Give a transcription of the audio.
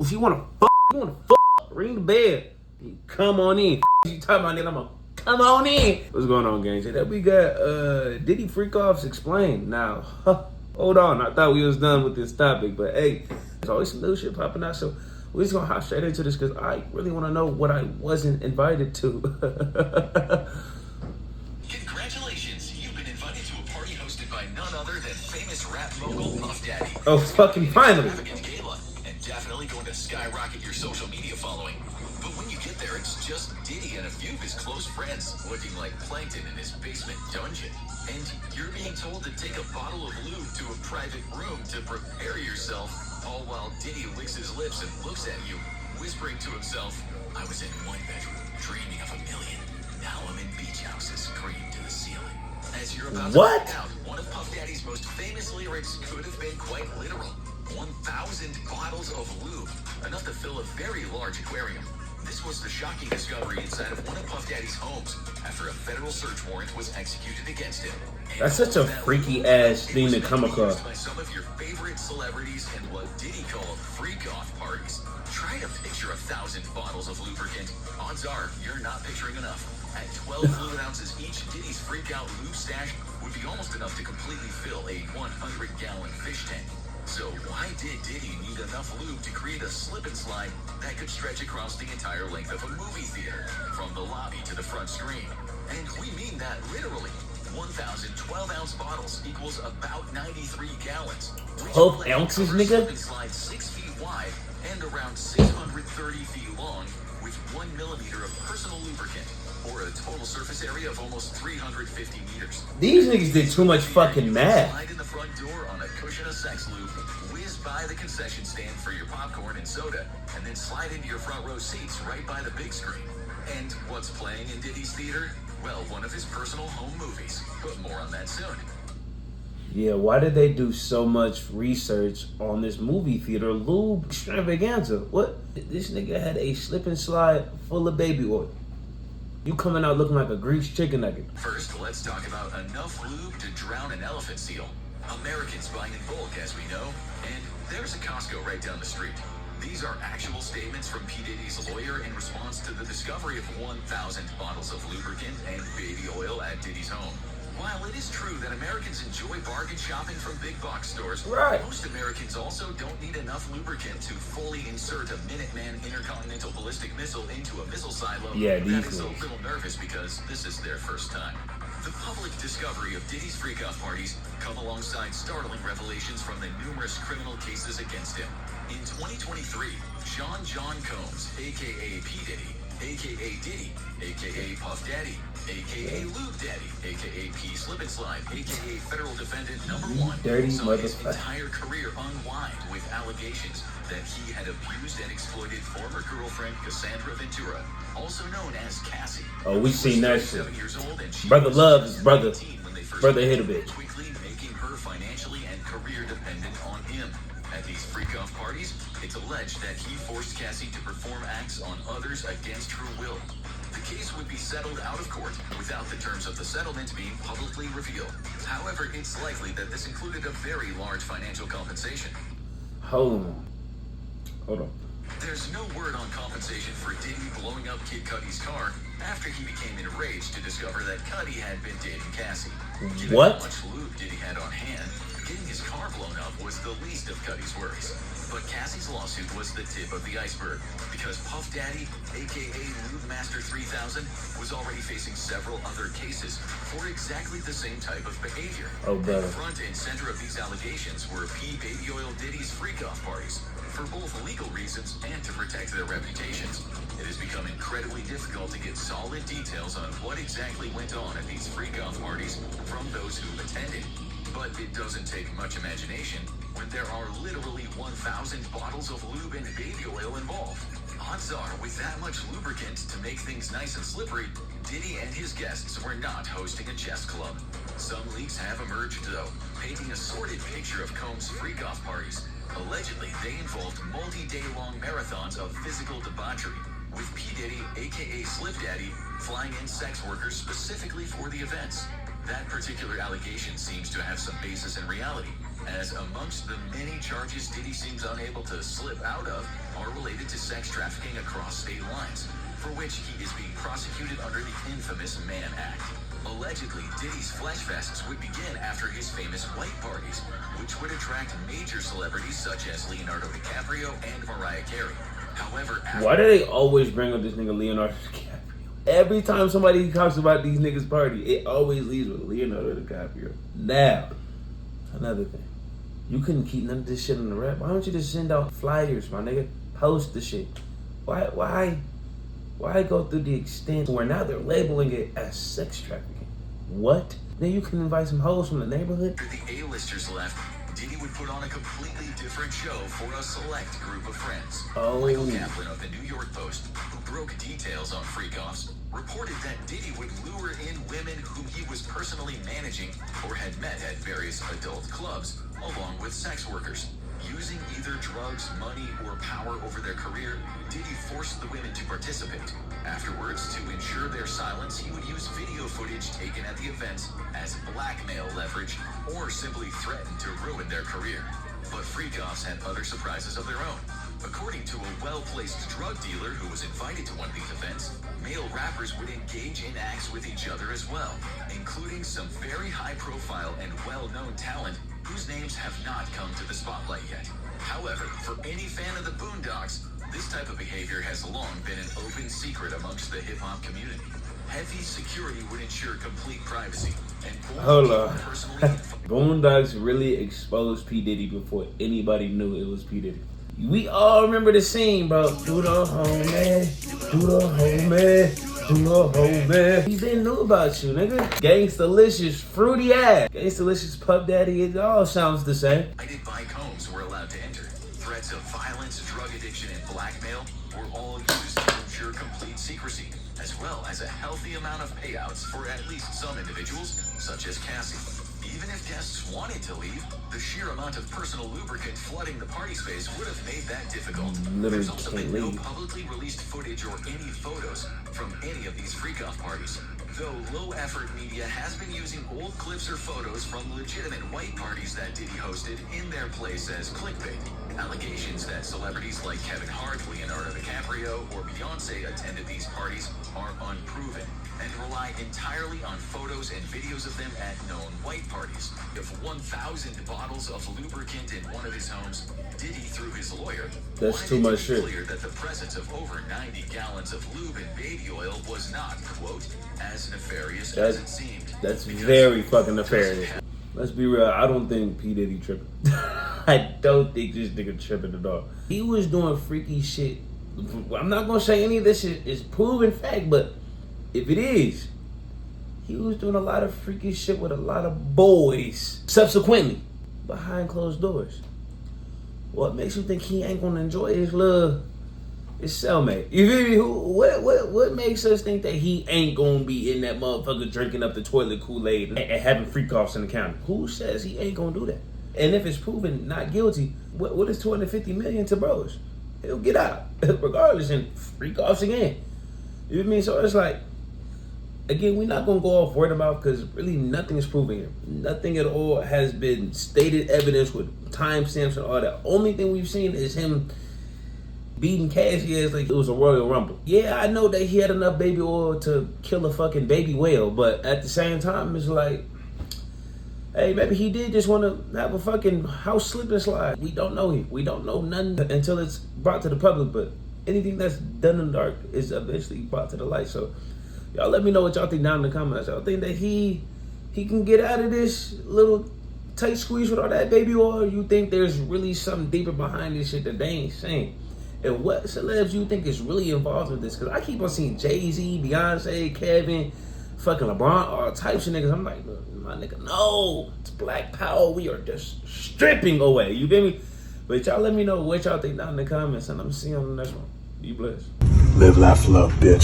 If you wanna ring the bell. You come on in. You talking about it, I'm gonna come on in. What's going on, gang? Today we got Diddy Freak Offs Explained. Now, hold on. I thought we was done with this topic, but hey, there's always some new shit popping out, so we're just gonna hop straight into this because I really wanna know what I wasn't invited to. Congratulations, you've been invited to a party hosted by none other than famous rap mogul Puff Daddy. Oh, fucking finally. Gala, and definitely going to skyrocket your social media following. But when you get there, it's just Diddy and a few of his close friends looking like plankton in his basement dungeon. And you're being told to take a bottle of lube to a private room to prepare yourself, all while Diddy licks his lips and looks at you, whispering to himself, I was in one bedroom, dreaming of a million. Now I'm in beach houses, cream to the ceiling. As you're about to find out, one of Puff Daddy's most famous lyrics could have been quite literal. 1,000 bottles of lube, enough to fill a very large aquarium. This was the shocking discovery inside of one of Puff Daddy's homes after a federal search warrant was executed against him. And that's such a freaky ass thing to come across. By some of your favorite celebrities and what Diddy called freak-off parties. Try to picture 1,000 bottles of lubricant. Odds are you're not picturing enough. At 12 fluid ounces each, Diddy's freak-out lube stash would be almost enough to completely fill a 100-gallon fish tank. So why did Diddy need enough lube to create a slip and slide that could stretch across the entire length of a movie theater, from the lobby to the front screen? And we mean that literally. 1,000 12-ounce bottles equals about 93 gallons. 12 ounces, nigga? Slip and slide 6 feet wide and around 630 feet long with 1 millimeter of personal lubricant, or a total surface area of almost 350 meters. These niggas did too much fucking math. Slide in the front door on a cushion of sex lube, whiz by the concession stand for your popcorn and soda, and then slide into your front row seats right by the big screen. And what's playing in Diddy's theater? Well, one of his personal home movies, but more on that soon. Yeah, why did they do so much research on this movie theater lube extravaganza? What? This nigga had a slip and slide full of baby oil. You coming out looking like a greased chicken nugget. First, let's talk about enough lube to drown an elephant seal. Americans buying in bulk, as we know, and there's a Costco right down the street. These are actual statements from P. Diddy's lawyer in response to the discovery of 1,000 bottles of lubricant and baby oil at Diddy's home. While it is true that Americans enjoy bargain shopping from big box stores, most Americans also don't need enough lubricant to fully insert a Minuteman intercontinental ballistic missile into a missile silo. Yeah, that is a little nervous because this is their first time. The public discovery of Diddy's freak-off parties come alongside startling revelations from the numerous criminal cases against him. In 2023, Sean John Combs, a.k.a. P. Diddy, a.k.a. Diddy, a.k.a. Puff Daddy, a.k.a. Lube Daddy, a.k.a. P. Slip and Slide, a.k.a. Federal Defendant Number 1, saw his entire career unwind with allegations that he had abused and exploited former girlfriend Cassandra Ventura, also known as Cassie. Oh, we seen that shit. 7 years old, and she brother loves his brother. when they first Brother hit a bitch. quickly making her financially and career dependent on him. At these freak-off parties, it's alleged that he forced Cassie to perform acts on others against her will. The case would be settled out of court without the terms of the settlement being publicly revealed. However, it's likely that this included a very large financial compensation. Hold on. There's no word on compensation for Diddy blowing up Kid Cudi's car after he became enraged to discover that Cudi had been dating Cassie. Given What? how much lube Diddy had on hand, getting his car blown up was the least of Cudi's worries. But Cassie's lawsuit was the tip of the iceberg, because Puff Daddy, aka Lube Master 3000, was already facing several other cases for exactly the same type of behavior. Oh, brother. Front and center of these allegations were P. Baby Oil Diddy's freak-off parties, for both legal reasons and to protect their reputations. It has become incredibly difficult to get solid details on what exactly went on at these freak-off parties from those who attended. But it doesn't take much imagination when there are literally 1,000 bottles of lube and baby oil involved. Odds are, with that much lubricant to make things nice and slippery, Diddy and his guests were not hosting a chess club. Some leaks have emerged, though, painting a sordid picture of Combs' freak-off parties. Allegedly, they involved multi-day-long marathons of physical debauchery, with P. Diddy, aka Slip Daddy, flying in sex workers specifically for the events. That particular allegation seems to have some basis in reality, as amongst the many charges Diddy seems unable to slip out of are sex trafficking across state lines, for which he is being prosecuted under the infamous Mann Act. Allegedly, Diddy's flesh fests would begin after his famous white parties, which would attract major celebrities such as Leonardo DiCaprio and Mariah Carey. However, why do they always bring up this nigga Leonardo DiCaprio? Every time somebody talks about these niggas' party, it always leads with Leonardo DiCaprio. Now, another thing. You couldn't keep none of this shit on the rap. Why don't you just send out flyers, my nigga? Post the shit. Why go through the extent where now they're labeling it as sex trafficking? What? Then you can invite some hoes from the neighborhood? After the A-listers left, Diddy would put on a completely different show for a select group of friends. Oh. Michael Kaplan of the New York Post, who broke details on freak-offs, reported that Diddy would lure in women whom he was personally managing or had met at various adult clubs, along with sex workers. Using either drugs, money, or power over their career, Diddy forced the women to participate. Afterwards, to ensure their silence, he would use video footage taken at the events as blackmail leverage or simply threaten to ruin their career. But freak-offs had other surprises of their own. According to a well-placed drug dealer who was invited to one of these events, male rappers would engage in acts with each other as well, including some very high-profile and well-known talent whose names have not come to the spotlight yet. However, for any fan of the Boondocks, this type of behavior has long been an open secret amongst the hip-hop community. Heavy security would ensure complete privacy. And hold on. Boondocks really exposed P. Diddy before anybody knew it was P. Diddy. We all remember the scene, bro. Do the homie, do the homie, do the homie. He been knew about you, nigga. Gangstalicious, fruity ass. Gangstalicious, Puff Daddy, it all sounds the same. Bike homes were allowed to enter. Threats of violence, drug addiction, and blackmail were all used to ensure complete secrecy, as well as a healthy amount of payouts for at least some individuals, such as Cassie. Even if guests wanted to leave, the sheer amount of personal lubricant flooding the party space would have made that difficult. There's also been no publicly released footage or any photos from any of these freak-off parties, though low-effort media has been using old clips or photos from legitimate white parties that Diddy hosted in their place as clickbait. Allegations that celebrities like Kevin Hart, Leonardo DiCaprio, or Beyonce attended these parties are unproven and rely entirely on photos and videos of them at known white parties. Of 1,000 bottles of lubricant in one of his homes, Diddy, through his lawyer, that's too much shit. Clear that the presence of over 90 gallons of lube and baby oil was not, quote, as nefarious as it seemed. That's very fucking nefarious. Let's be real, I don't think P. Diddy tripping. I don't think this nigga tripping at all. He was doing freaky shit. I'm not gonna say any of this is proven fact, but if it is, he was doing a lot of freaky shit with a lot of boys. Subsequently, behind closed doors. What makes you think he ain't gonna enjoy his cellmate? You feel me? What makes us think that he ain't gonna be in that motherfucker drinking up the toilet Kool-Aid and having freak-offs in the county? Who says he ain't gonna do that? And if it's proven not guilty, what is $250 million to bros? He'll get out regardless and freak-offs again. You know what I mean? So it's like, again, we're not gonna go off word of mouth because really nothing is proven here. Nothing at all has been stated evidence with timestamps and all that. Only thing we've seen is him beating Cassie as like it was a Royal Rumble. Yeah, I know that he had enough baby oil to kill a fucking baby whale, but at the same time, it's like, hey, maybe he did just want to have a fucking house slip and slide. We don't know him. We don't know nothing until it's brought to the public, but anything that's done in the dark is eventually brought to the light. So y'all let me know what y'all think down in the comments. Y'all think that he can get out of this little tight squeeze with all that baby oil? Or you think there's really something deeper behind this shit that they ain't saying? And what celebs you think is really involved with this? Because I keep on seeing Jay-Z, Beyonce, Kevin, fucking LeBron, all types of niggas. I'm like, my nigga, no, it's Black Power. We are just stripping away. You feel me? But y'all let me know what y'all think down in the comments, and I'm seeing you on the next one. Be blessed. Live, laugh, love, bitch.